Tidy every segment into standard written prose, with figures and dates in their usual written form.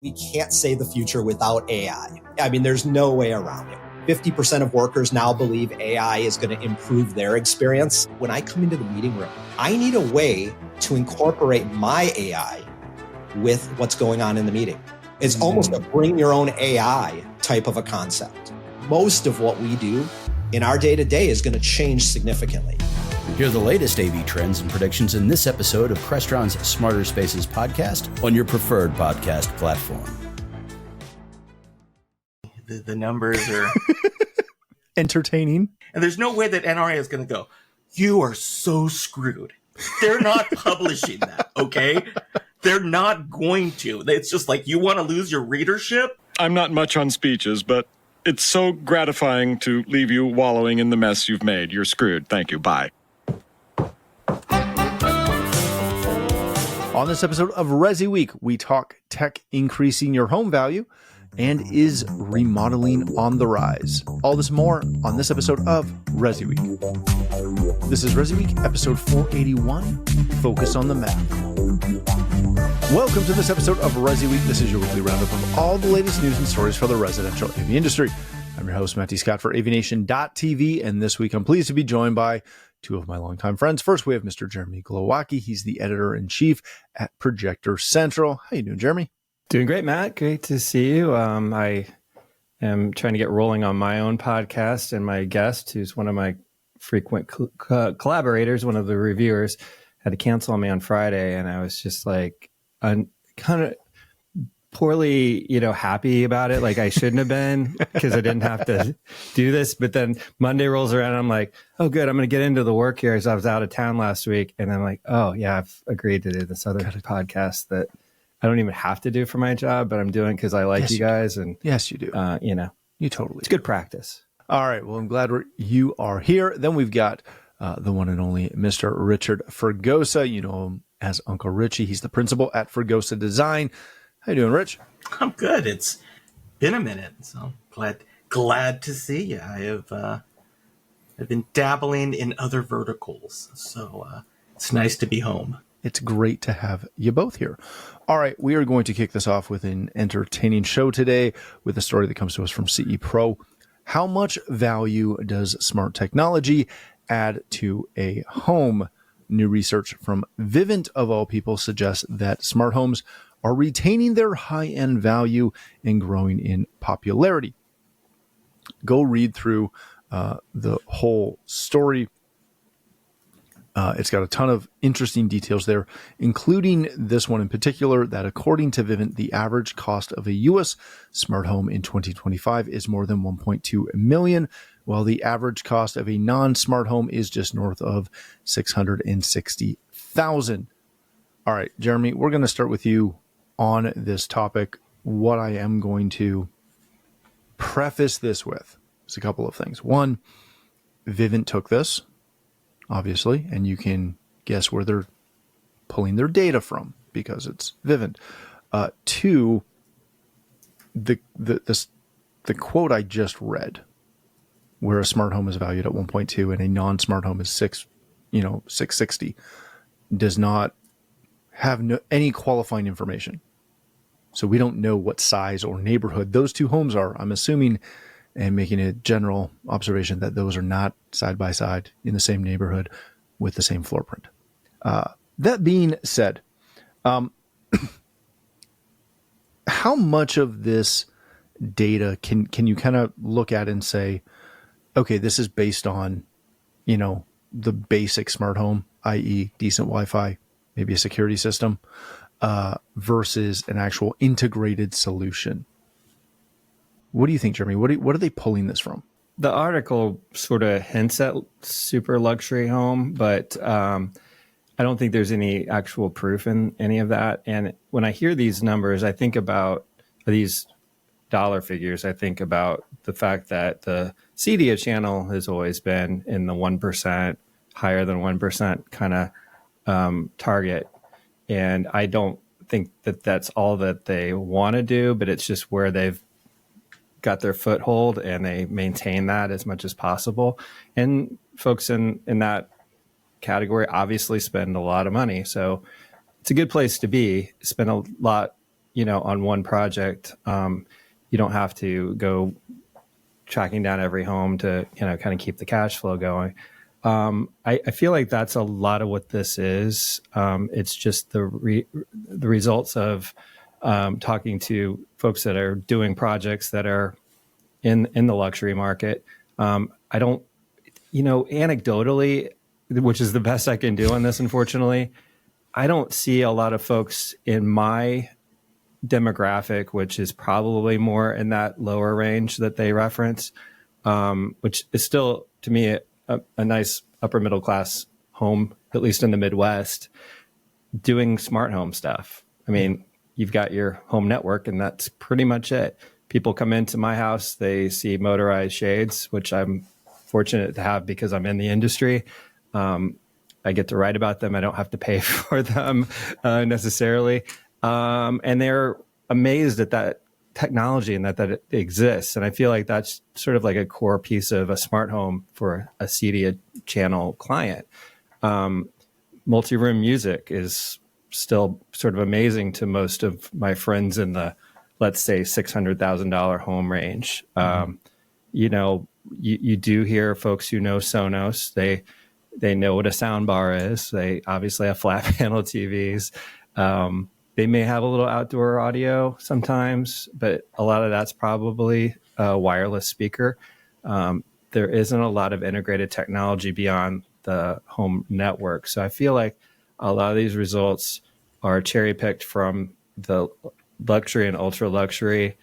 We can't say the future without AI. I mean, there's no way around it. 50% of workers now believe AI is going to improve their experience. When I come into the meeting room, I need a way to incorporate my AI with what's going on in the meeting. It's almost a bring your own AI type of a concept. Most of what we do in our day-to-day is going to change significantly. Hear the latest AV trends and predictions in this episode of Crestron's Smarter Spaces podcast on your preferred podcast platform. The numbers are entertaining. And there's no way that NRA is going to go, you are so screwed. They're not publishing that, okay? They're not going to. It's just like, you want to lose your readership? I'm not much on speeches, but it's so gratifying to leave you wallowing in the mess you've made. You're screwed. Thank you. Bye. On this episode of ResiWeek, we talk tech increasing your home value and is remodeling on the rise. All this more on this episode of ResiWeek. This is ResiWeek, episode 481, Focus on the Math. Welcome to this episode of ResiWeek. This is your weekly roundup of all the latest news and stories for the residential AV industry. I'm your host, Matty Scott for AVNation.tv, and this week I'm pleased to be joined by two of my longtime friends. First, we have Mr. Jeremy Glowacki. He's the editor-in-chief at Projector Central. How you doing, Jeremy? Doing great, Matt. Great to see you. I am trying to get rolling on my own podcast, and my guest, who's one of my frequent collaborators, one of the reviewers, had to cancel on me on Friday, and I was just like kind of poorly, happy about it. Like I shouldn't have been because I didn't have to do this. But then Monday rolls around and I'm like, oh, good. I'm going to get into the work here as I was out of town last week. And I'm like, oh, yeah, I've agreed to do this other podcast that I don't even have to do for my job, but I'm doing because I like you guys. And yes, you do. You totally. It's good practice. All right. Well, I'm glad you are here. Then we've got the one and only Mr. Richard Fregosa. You know him as Uncle Richie. He's the principal at Fregosa Design. How you doing, Rich? I'm good. It's been a minute, so glad to see you. I've been dabbling in other verticals, so it's nice to be home. It's great to have you both here. All right, we are going to kick this off with an entertaining show today with a story that comes to us from CE Pro. How much value does smart technology add to a home? New research from Vivint, of all people, suggests that smart homes are retaining their high-end value and growing in popularity. Go read through the whole story. It's got a ton of interesting details there, including this one in particular, that according to Vivint, the average cost of a U.S. smart home in 2025 is more than $1.2 million, while the average cost of a non-smart home is just north of $660,000. All right, Jeremy, we're going to start with you on this topic. What I am going to preface this with is a couple of things. One, Vivint took this, obviously, and you can guess where they're pulling their data from because it's Vivint. Two, the quote I just read, where a smart home is valued at 1.2 and a non-smart home is 660, does not have any qualifying information. So we don't know what size or neighborhood those two homes are. I'm assuming and making a general observation that those are not side by side in the same neighborhood with the same floor print. That being said, how much of this data can you kind of look at and say, okay, this is based on, the basic smart home, i.e. decent Wi-Fi, maybe a security system, versus an actual integrated solution? What do you think, Jeremy? What are they pulling this from? The article sort of hints at super luxury home, but I don't think there's any actual proof in any of that. And when I hear these numbers, I think about these dollar figures. I think about the fact that the CEDIA channel has always been in the 1%, higher than 1% kind of target. And I don't think that that's all that they want to do, but it's just where they've got their foothold and they maintain that as much as possible. And folks in that category obviously spend a lot of money. So it's a good place to be. Spend a lot on one project. You don't have to go tracking down every home to, kind of keep the cash flow going. I feel like that's a lot of what this is. It's just the results of talking to folks that are doing projects that are in the luxury market. I don't, anecdotally, which is the best I can do on this, unfortunately, I don't see a lot of folks in my demographic, which is probably more in that lower range that they reference, which is still, to me, a nice upper middle class home, at least in the Midwest, doing smart home stuff. I mean, you've got your home network, and that's pretty much it. People come into my house, they see motorized shades, which I'm fortunate to have because I'm in the industry. I get to write about them. I don't have to pay for them necessarily. And they're amazed at that technology and that it exists. And I feel like that's sort of like a core piece of a smart home for a CEDIA channel client. Multi-room music is still sort of amazing to most of my friends in the, let's say, $600,000 home range. You do hear folks who know Sonos. They know what a sound bar is. They obviously have flat panel TVs. They may have a little outdoor audio sometimes, but a lot of that's probably a wireless speaker. There isn't a lot of integrated technology beyond the home network. So I feel like a lot of these results are cherry picked from the luxury and ultra luxury.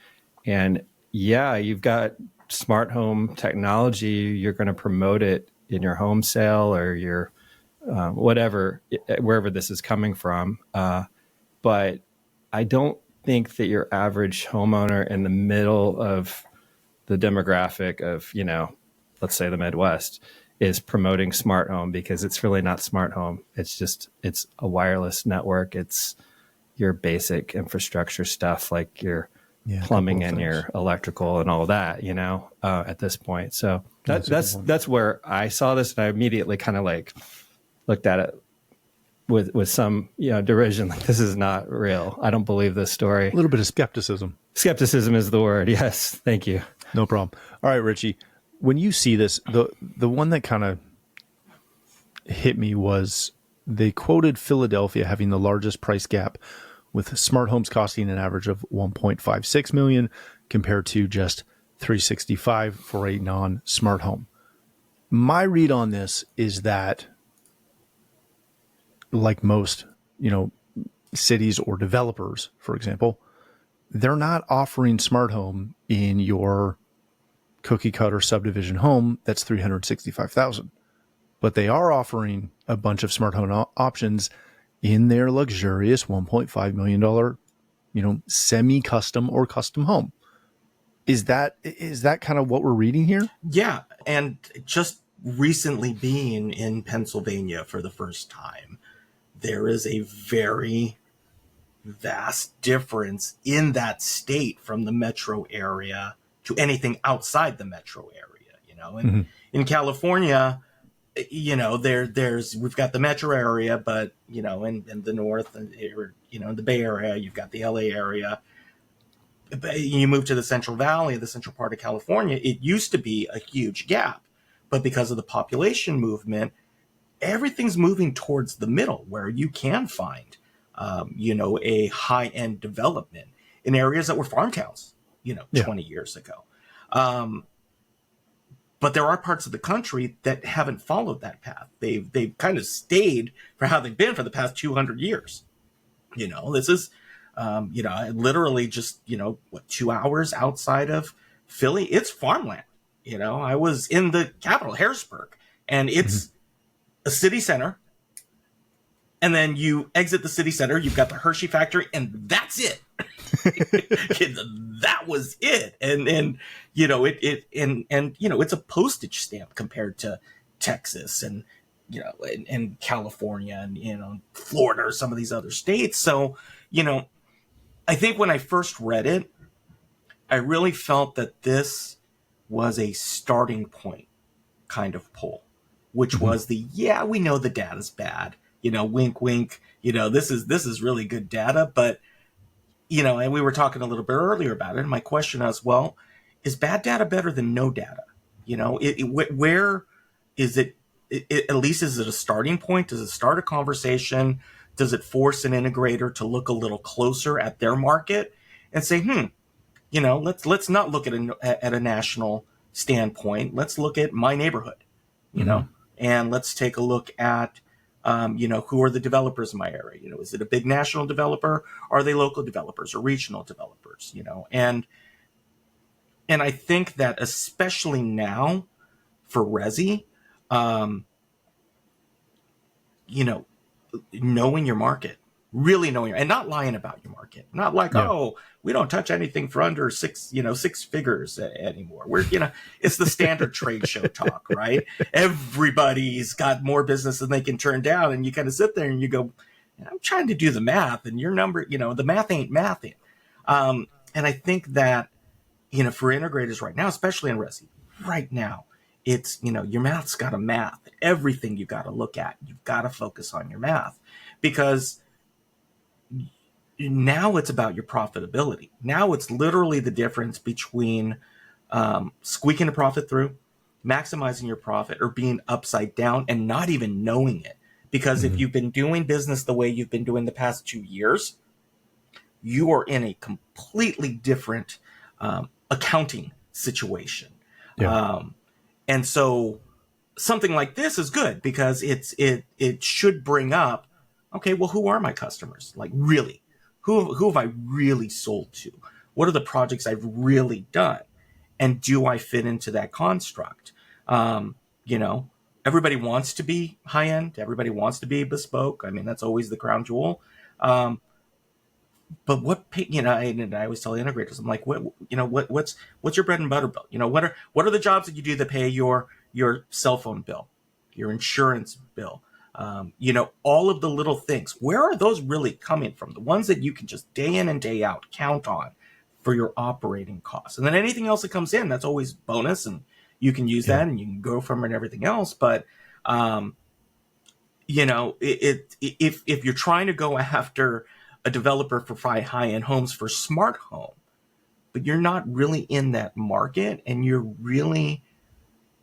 And yeah, you've got smart home technology. You're going to promote it in your home sale or your whatever, wherever this is coming from. But I don't think that your average homeowner in the middle of the demographic of, let's say the Midwest is promoting smart home, because it's really not smart home. It's a wireless network. It's your basic infrastructure stuff like your plumbing and your electrical and all that, at this point. So that's where I saw this, and I immediately kind of like looked at it with some derision, like, this is not real. I don't believe this story. A little bit of skepticism. Skepticism is the word. Yes. Thank you. No problem. All right, Richie, when you see this, the one that kind of hit me was they quoted Philadelphia having the largest price gap, with smart homes costing an average of $1.56 million compared to just $365 for a non-smart home. My read on this is that, like most, cities or developers, for example, they're not offering smart home in your cookie cutter subdivision home that's $365,000, but they are offering a bunch of smart home options in their luxurious $1.5 million, semi-custom or custom home. Is that kind of what we're reading here? Yeah. And just recently being in Pennsylvania for the first time, there is a very vast difference in that state from the metro area to anything outside the metro area, and in California, we've got the metro area, but, in the north, in the Bay Area, you've got the LA area. But you move to the Central Valley, the central part of California, it used to be a huge gap, but because of the population movement, everything's moving towards the middle, where you can find, a high-end development in areas that were farm towns, 20 years ago. But there are parts of the country that haven't followed that path. They've kind of stayed for how they've been for the past 200 years. This is, literally just, 2 hours outside of Philly, it's farmland. I was in the capital, Harrisburg, and it's a city center. And then you exit the city center, you've got the Hershey factory, and that's it. That was it. And it's a postage stamp compared to Texas and, and California and, Florida or some of these other states. So, I think when I first read it, I really felt that this was a starting point kind of poll, which was we know the data's bad. Wink, wink, this is really good data, but and we were talking a little bit earlier about it. And my question is, well, is bad data better than no data? Where is it, at least is it a starting point? Does it start a conversation? Does it force an integrator to look a little closer at their market and say, let's not look at a national standpoint. Let's look at my neighborhood, and let's take a look at, who are the developers in my area? Is it a big national developer? Are they local developers or regional developers? And I think that especially now for Resi, knowing your market, really knowing, and not lying about your market, not like, we don't touch anything for under six figures anymore. It's the standard trade show talk, right? Everybody's got more business than they can turn down. And you kind of sit there and you go, I'm trying to do the math, and your number, the math ain't mathing. And I think that, for integrators right now, especially in Resi, right now, it's, your math's got to math. Everything you got to look at, you've got to focus on your math, because now it's about your profitability. Now it's literally the difference between squeaking a profit through, maximizing your profit, or being upside down and not even knowing it. Because if you've been doing business the way you've been doing the past 2 years, you are in a completely different accounting situation. Yeah. And so something like this is good, because it should bring up, okay, well, who are my customers? Like, really, who have I really sold to? What are the projects I've really done? And do I fit into that construct? Everybody wants to be high end. Everybody wants to be bespoke. I mean, that's always the crown jewel. But what, and I always tell integrators, I'm like, what's your bread and butter bill? What are the jobs that you do that pay your cell phone bill, your insurance bill? All of the little things. Where are those really coming from? The ones that you can just day in and day out count on for your operating costs. And then anything else that comes in, that's always bonus, and you can use that and you can go from it and everything else. But, if you're trying to go after a developer for high-end homes for smart home, but you're not really in that market, and you're really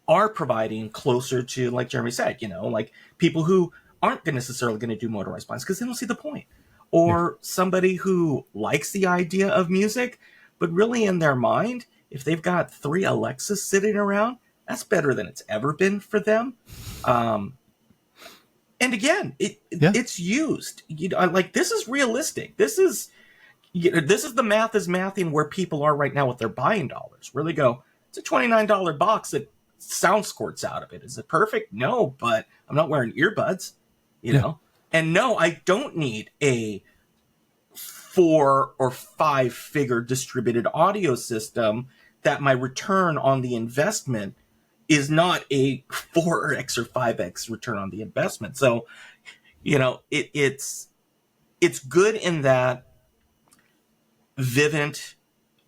are providing closer to, like Jeremy said, like people who aren't necessarily going to do motorized blinds because they don't see the point, or somebody who likes the idea of music, but really in their mind, if they've got 3 Alexas sitting around, that's better than it's ever been for them. And again, it's used. Like, this is realistic. This is the math is mathing where people are right now with their buying dollars. Where they go, it's a $29 box that sound squirts out of it. Is it perfect? No, but I'm not wearing earbuds, know. And no, I don't need a 4 or 5 figure distributed audio system that my return on the investment is not a 4x or 5x return on the investment. So, it's good in that Vivint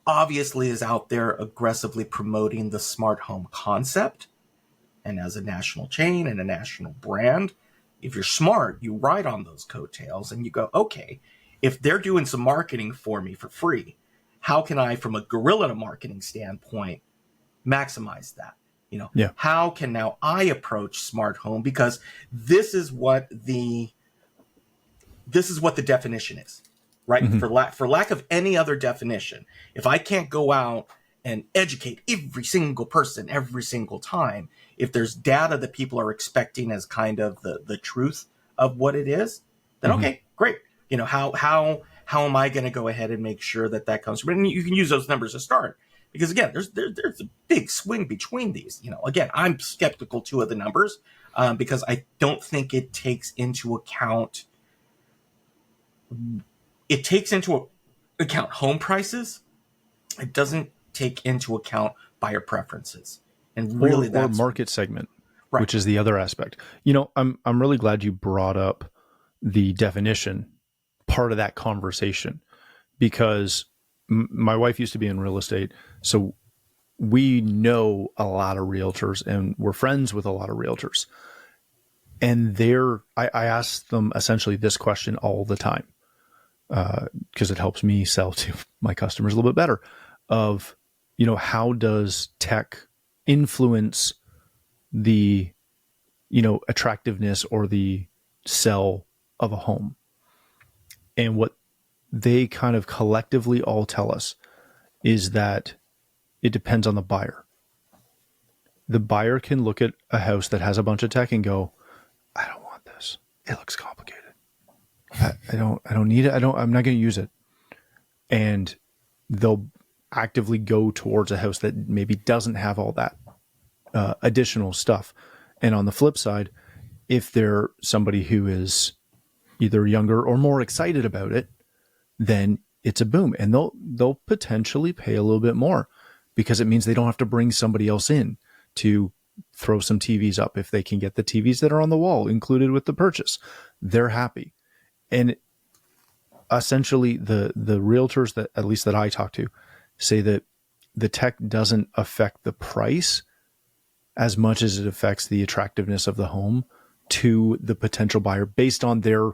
obviously is out there aggressively promoting the smart home concept. And as a national chain and a national brand, if you're smart, you ride on those coattails and you go, okay, if they're doing some marketing for me for free, how can I, from a guerrilla marketing standpoint, maximize that? How can now I approach smart home? Because this is what the definition is, right? For lack of any other definition, if I can't go out and educate every single person every single time, if there's data that people are expecting as kind of the truth of what it is, then okay, great. How am I going to go ahead and make sure that comes from? And you can use those numbers to start. Because again, there's a big swing between these. Again, I'm skeptical too of the numbers because I don't think it takes into account. It takes into account home prices. It doesn't take into account buyer preferences, and really that's market segment, right, which is the other aspect. I'm really glad you brought up the definition part of that conversation, because my wife used to be in real estate, so we know a lot of realtors and we're friends with a lot of realtors. And I ask them essentially this question all the time. because it helps me sell to my customers a little bit better, of, how does tech influence the, attractiveness or the sell of a home? And what they kind of collectively all tell us is that it depends on the buyer. The buyer can look at a house that has a bunch of tech and go, I don't want this. It looks complicated. I don't need it. I'm not going to use it. And they'll actively go towards a house that maybe doesn't have all that additional stuff. And on the flip side, if they're somebody who is either younger or more excited about it, then it's a boom, and they'll potentially pay a little bit more because it means they don't have to bring somebody else in to throw some TVs up. If they can get the TVs that are on the wall included with the purchase, they're happy. And essentially the realtors that, at least that I talk to, say that the tech doesn't affect the price as much as it affects the attractiveness of the home to the potential buyer based on their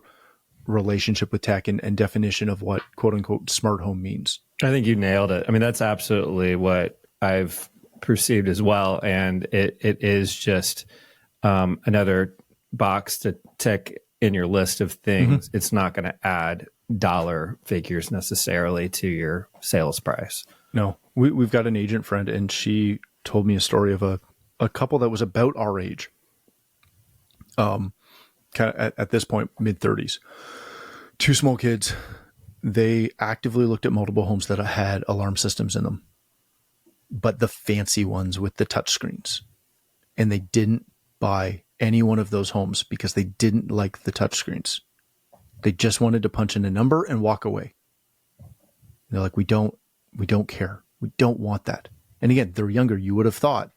relationship with tech and definition of what quote unquote smart home means. I think you nailed it. I mean, that's absolutely what I've perceived as well. And it is just another box to tick in your list of things. Mm-hmm. It's not going to add dollar figures necessarily to your sales price. No, we've got an agent friend, and she told me a story of a couple that was about our age. Kind of at this point, mid-30s, 2 small kids. They actively looked at multiple homes that had alarm systems in them, but the fancy ones with the touch screens. And they didn't buy any one of those homes because they didn't like the touch screens. They just wanted to punch in a number and walk away. And they're like, we don't care. We don't want that. And again, they're younger, you would have thought.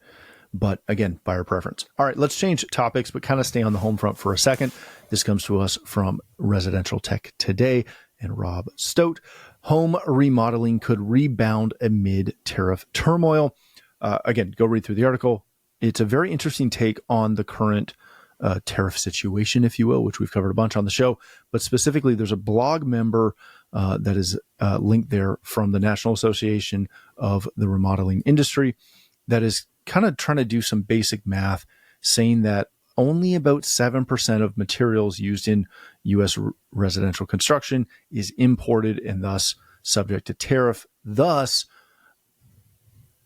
But again, buyer preference. All right, let's change topics, but kind of stay on the home front for a second. This comes to us from Residential Tech Today and Rob Stout. Home remodeling could rebound amid tariff turmoil. Again, go read through the article. It's a very interesting take on the current tariff situation, if you will, which we've covered a bunch on the show. But specifically, there's a blog member that is linked there from the National Association of the Remodeling Industry that is kind of trying to do some basic math, saying that only about 7% of materials used in U.S. residential construction is imported and thus subject to tariff. Thus,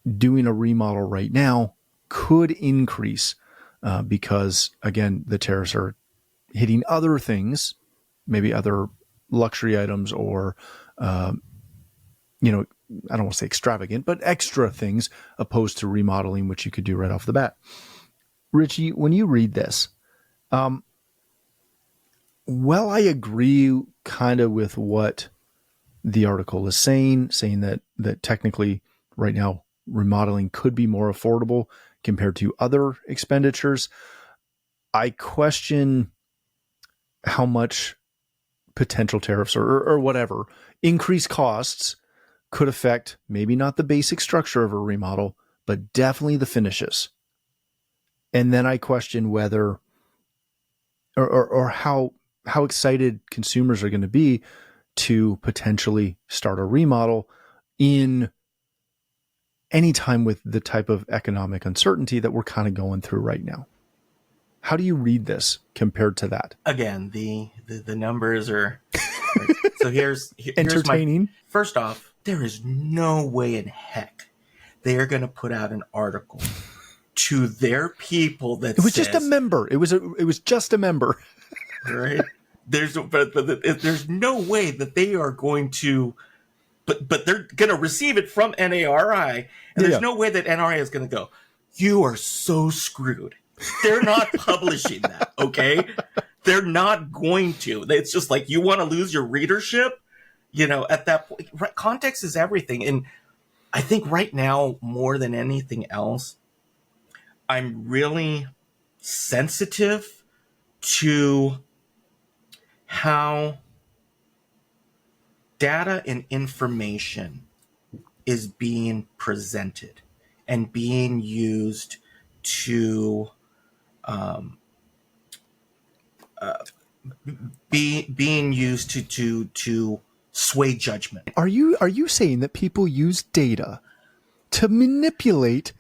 doing a remodel right now could increase because, again, the tariffs are hitting other things, maybe other luxury items or, I don't want to say extravagant, but extra things opposed to remodeling, which you could do right off the bat. Richie, when you read this, I agree kind of with what the article is saying that technically right now remodeling could be more affordable compared to other expenditures. I question how much potential tariffs or whatever increased costs could affect maybe not the basic structure of a remodel, but definitely the finishes. And then I question whether or how excited consumers are going to be to potentially start a remodel in any time with the type of economic uncertainty that we're kind of going through right now. How do you read this compared to that? Again, the numbers are so here's entertaining. First off, there is no way in heck they are going to put out an article to their people that it was just a member. It was just a member, right? There's no way that they are going to, but they're going to receive it from NARI, and there's no way that NRA is going to go, you are so screwed. They're not publishing that, okay? They're not going to. It's just like, you want to lose your readership? At that point, context is everything. And I think right now, more than anything else, I'm really sensitive to how data and information is being presented and being used to being used to sway judgment. Are you saying that people use data to manipulate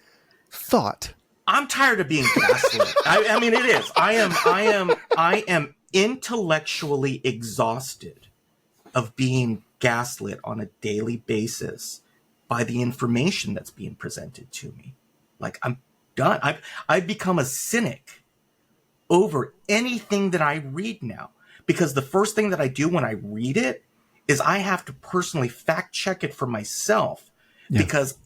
thought? I'm tired of being gaslit. I mean, it is. I am intellectually exhausted of being gaslit on a daily basis by the information that's being presented to me. Like, I'm done. I've become a cynic over anything that I read now, because the first thing that I do when I read it is I have to personally fact check it for myself, because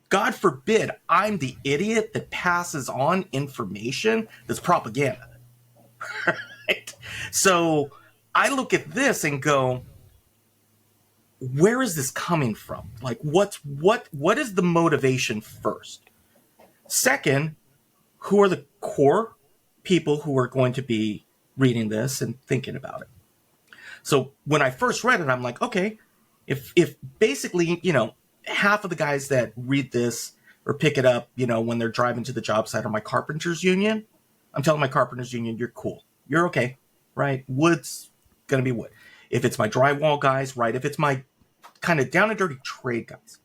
God forbid I'm the idiot that passes on information that's propaganda. Right? So I look at this and go, where is this coming from? Like, what is the motivation first? Second, who are the core people who are going to be reading this and thinking about it? So when I first read it, I'm like, okay, if basically, half of the guys that read this or pick it up, when they're driving to the job site are my carpenters union, I'm telling my carpenters union, you're cool. You're okay, right? Wood's going to be wood. If it's my drywall guys, right? If it's my kind of down and dirty trade guys.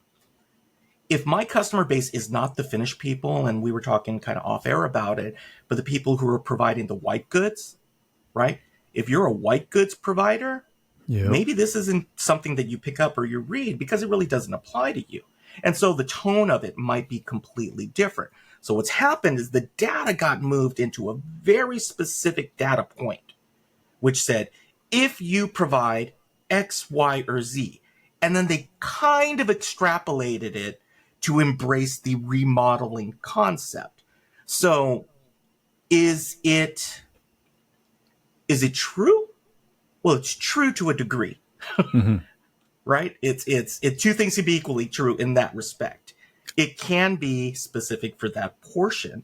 If my customer base is not the finished people, and we were talking kind of off air about it, but the people who are providing the white goods, right? If you're a white goods provider, maybe this isn't something that you pick up or you read because it really doesn't apply to you. And so the tone of it might be completely different. So what's happened is the data got moved into a very specific data point, which said, if you provide X, Y, or Z, and then they kind of extrapolated it to embrace the remodeling concept. So is it true? Well, it's true to a degree, right? It's two things can be equally true in that respect. It can be specific for that portion,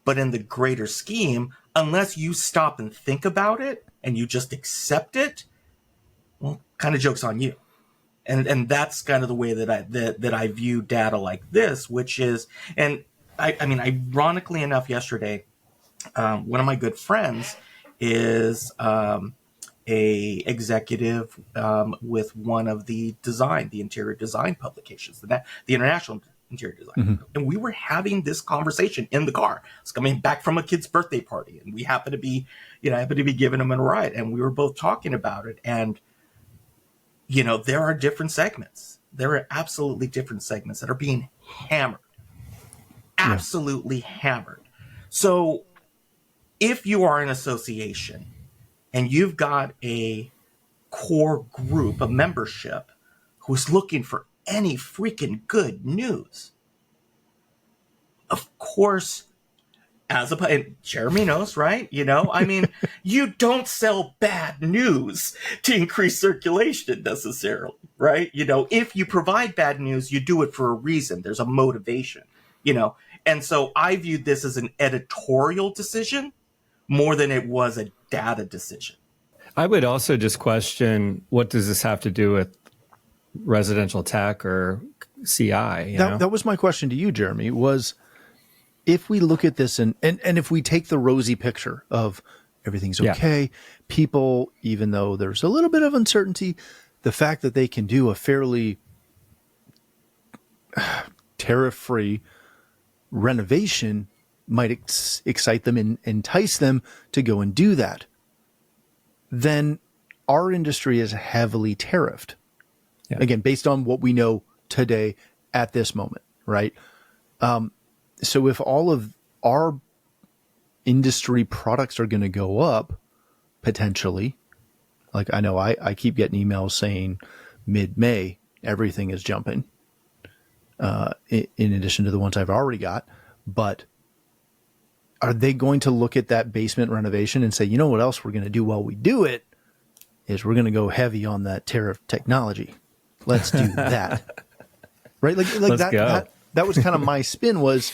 but in the greater scheme, unless you stop and think about it and you just accept it, well, kind of joke's on you. And that's kind of the way that I view data like this, which is, and I mean, ironically enough, yesterday, one of my good friends is a executive with one of the interior design publications, the International Interior Design. And we were having this conversation in the car. I was coming back from a kid's birthday party, and we happened to be giving him a ride, and we were both talking about it. And there are different segments. There are absolutely different segments that are being hammered. Absolutely hammered. So if you are an association and you've got a core group, a membership, who's looking for any freaking good news, of course, and Jeremy knows, right? I mean, you don't sell bad news to increase circulation necessarily, right? If you provide bad news, you do it for a reason. There's a motivation, And so I viewed this as an editorial decision more than it was a data decision. I would also just question, what does this have to do with residential tech or CI? That was my question to you, Jeremy, was if we look at this and if we take the rosy picture of everything's okay, people, even though there's a little bit of uncertainty, the fact that they can do a fairly tariff-free renovation might excite them and entice them to go and do that. Then our industry is heavily tariffed. Again, based on what we know today at this moment, right? So if all of our industry products are going to go up, potentially, like I know I keep getting emails saying mid-May, everything is jumping, in addition to the ones I've already got. But are they going to look at that basement renovation and say, you know what else we're going to do while we do it is we're going to go heavy on that tariff technology. Let's do that. Right? Like that was kind of my spin was,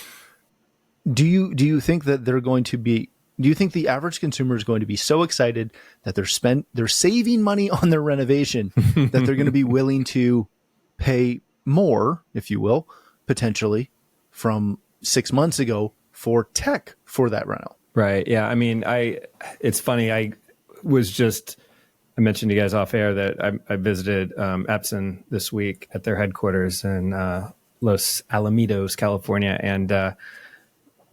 do you think that they're going to be, do you think the average consumer is going to be so excited that they're saving money on their renovation that they're going to be willing to pay more, if you will, potentially from 6 months ago for tech for that rental? Right. Yeah. I mean, it's funny. I was just I mentioned to you guys off air that I visited Epson this week at their headquarters in Los Alamitos, California, and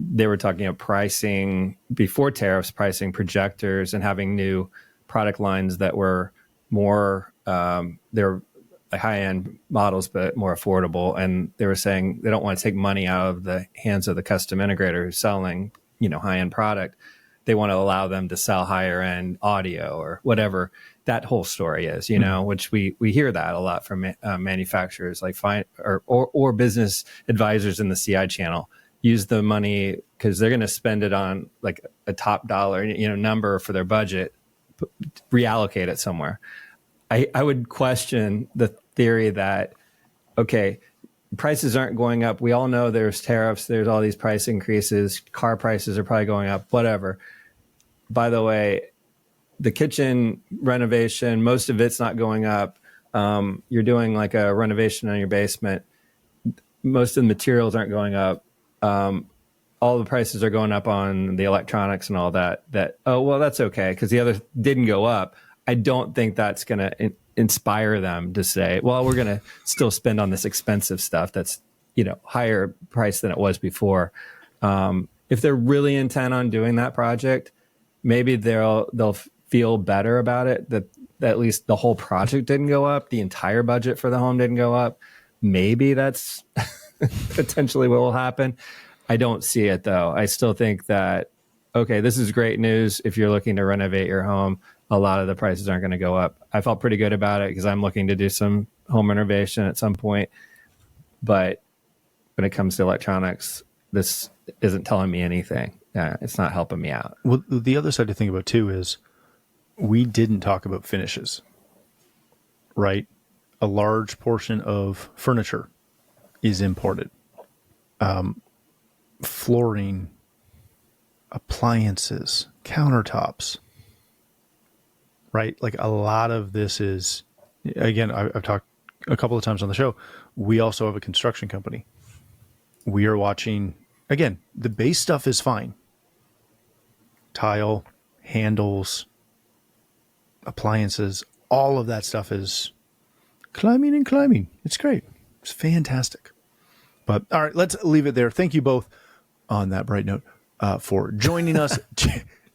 they were talking about pricing before tariffs, pricing projectors and having new product lines that were more they're like high-end models but more affordable, and they were saying they don't want to take money out of the hands of the custom integrator who's selling high-end product. They want to allow them to sell higher-end audio or whatever that whole story is, which we hear that a lot from manufacturers like or business advisors in the CI channel. Use the money because they're going to spend it on like a top dollar number for their budget, reallocate it somewhere. I would question the theory that, okay, prices aren't going up. We all know there's tariffs. There's all these price increases. Car prices are probably going up, whatever. By the way, the kitchen renovation, most of it's not going up. You're doing like a renovation on your basement. Most of the materials aren't going up. All the prices are going up on the electronics and all that, oh, well, that's okay because the other didn't go up. I don't think that's going to inspire them to say, well, we're going to still spend on this expensive stuff that's, higher price than it was before. If they're really intent on doing that project, maybe they'll feel better about it, that at least the whole project didn't go up. The entire budget for the home didn't go up. Maybe that's potentially what will happen. I don't see it though. I still think that, okay, this is great news. If you're looking to renovate your home, a lot of the prices aren't going to go up. I felt pretty good about it because I'm looking to do some home renovation at some point. But when it comes to electronics, this isn't telling me anything. It's not helping me out. Well, the other side to think about too is we didn't talk about finishes, right? A large portion of furniture is imported. Flooring, appliances, countertops, right? Like a lot of this is, again, I've talked a couple of times on the show. We also have a construction company. We are watching, again, the base stuff is fine. Tile, handles, appliances, all of that stuff is climbing and climbing. It's great. It's fantastic. But all right, let's leave it there. Thank you both on that bright note for joining us.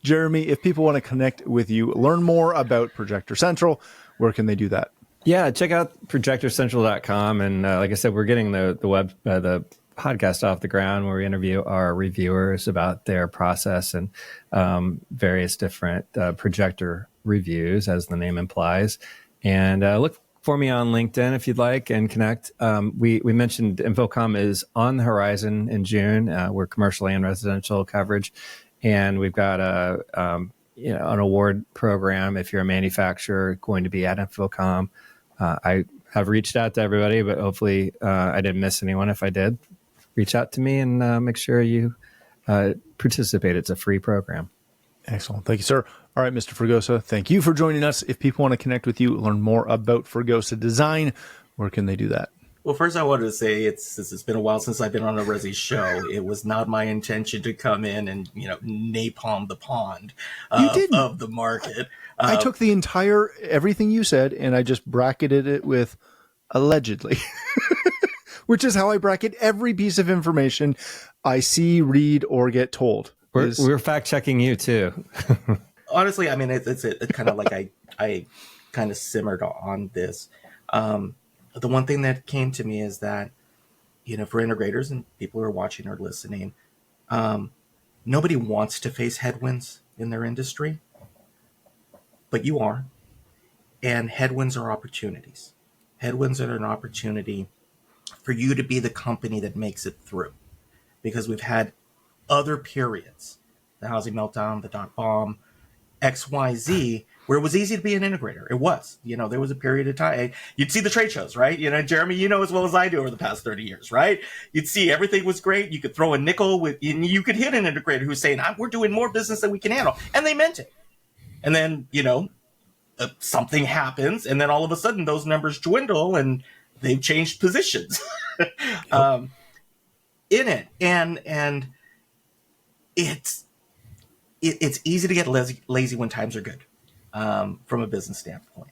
Jeremy, if people want to connect with you, learn more about Projector Central, where can they do that? Yeah, check out projectorcentral.com. And like I said, we're getting the podcast off the ground where we interview our reviewers about their process and various different projector reviews, as the name implies. And look for me on LinkedIn if you'd like and connect. We mentioned InfoComm is on the horizon in June. We're commercial and residential coverage. And we've got an award program if you're a manufacturer going to be at InfoComm. I have reached out to everybody, but hopefully I didn't miss anyone. If I did, reach out to me and make sure you participate. It's a free program. Excellent. Thank you, sir. All right, Mr. Fregosa, thank you for joining us. If people want to connect with you, learn more about Fregosa Design, where can they do that? Well, first I wanted to say it's been a while since I've been on a Resi show. It was not my intention to come in and, napalm the pond of the market. I took the entire, everything you said, and I just bracketed it with allegedly, which is how I bracket every piece of information I see, read, or get told. We're fact checking you too. Honestly, I mean, it's kind of like I kind of simmered on this. The one thing that came to me is that, for integrators and people who are watching or listening, nobody wants to face headwinds in their industry, but you are. And headwinds are opportunities. Headwinds are an opportunity for you to be the company that makes it through. Because we've had other periods, the housing meltdown, the dot-bomb, XYZ, where it was easy to be an integrator. It was. There was a period of time. You'd see the trade shows, right? Jeremy, as well as I do over the past 30 years, right? You'd see everything was great. You could throw a nickel and you could hit an integrator who's saying, we're doing more business than we can handle. And they meant it. And then, something happens. And then all of a sudden those numbers dwindle and they've changed positions in it. And it's easy to get lazy when times are good. from a business standpoint.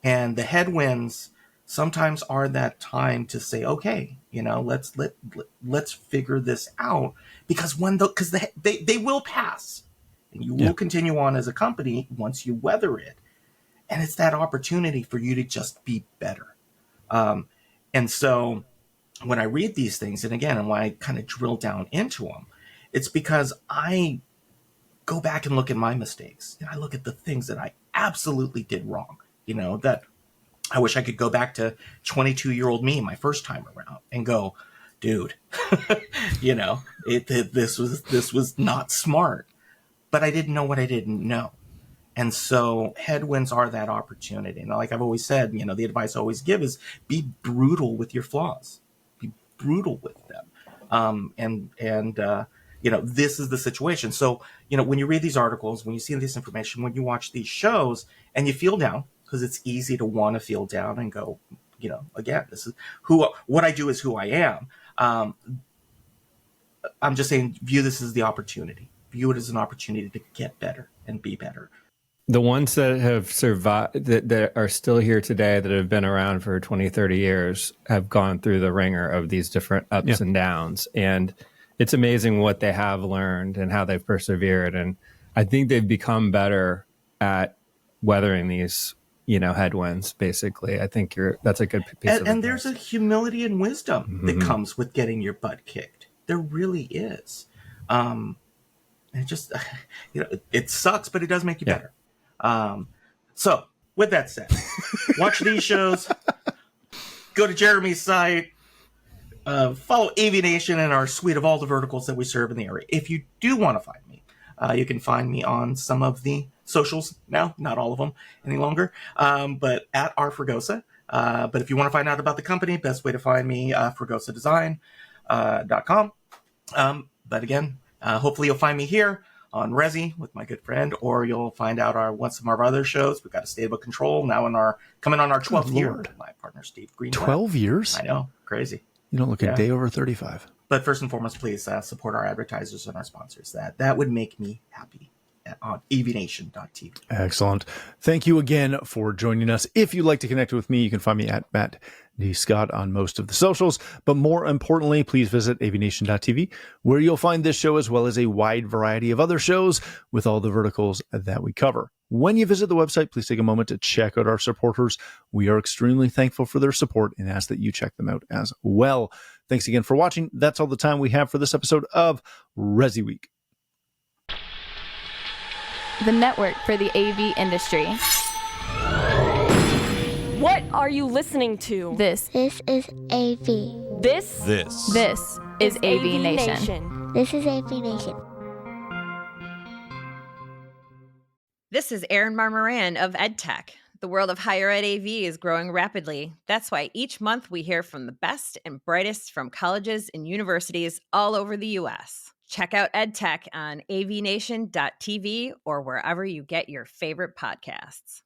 And the headwinds sometimes are that time to say, okay, let's figure this out, because they will pass, and you will continue on as a company once you weather it. And it's that opportunity for you to just be better. And so when I read these things, and again, and when I kind of drill down into them, it's because I go back and look at my mistakes, and I look at the things that I absolutely did wrong, that I wish I could go back to 22-year-old me my first time around and go, dude, this was not smart, but I didn't know what I didn't know. And so headwinds are that opportunity. And like I've always said, the advice I always give is be brutal with your flaws, be brutal with them. This is the situation. So, when you read these articles, when you see this information, when you watch these shows and you feel down, because it's easy to want to feel down and go, again, this is what I do is who I am. I'm just saying, view this as the opportunity. View it as an opportunity to get better and be better. The ones that have survived, that are still here today, that have been around for 20, 30 years, have gone through the ringer of these different ups and downs. And it's amazing what they have learned and how they've persevered. And I think they've become better at weathering these, headwinds, basically. I think that's a good piece of advice. And there's a humility and wisdom that comes with getting your butt kicked. There really is. It just, it sucks, but it does make you better. So with that said, watch these shows, go to Jeremy's site, follow AVNation and our suite of all the verticals that we serve in the area. If you do want to find me, you can find me on some of the socials now, not all of them any longer, but at Fregosa. But if you want to find out about the company, best way to find me, fregosadesign.com. But again, hopefully you'll find me here on Resi with my good friend, or you'll find out some of our other shows. We've got a State of Control now coming on our 12th year with my partner Steve Green. 12 years? I know, crazy. You don't look a day over 35. But first and foremost, please support our advertisers and our sponsors. That would make me happy. On AVNation.tv. Excellent. Thank you again for joining us. If you'd like to connect with me, you can find me at Matt D. Scott on most of the socials. But more importantly, please visit AVNation.tv, where you'll find this show as well as a wide variety of other shows with all the verticals that we cover. When you visit the website, please take a moment to check out our supporters. We are extremely thankful for their support and ask that you check them out as well. Thanks again for watching. That's all the time we have for this episode of ResiWeek, the network for the AV industry. What are you listening to? This is AV. This is AVNation. This is AVNation. This is Erin Marmoran of EdTech. The world of higher ed AV is growing rapidly. That's why each month we hear from the best and brightest from colleges and universities all over the U.S. Check out EdTech on avnation.tv or wherever you get your favorite podcasts.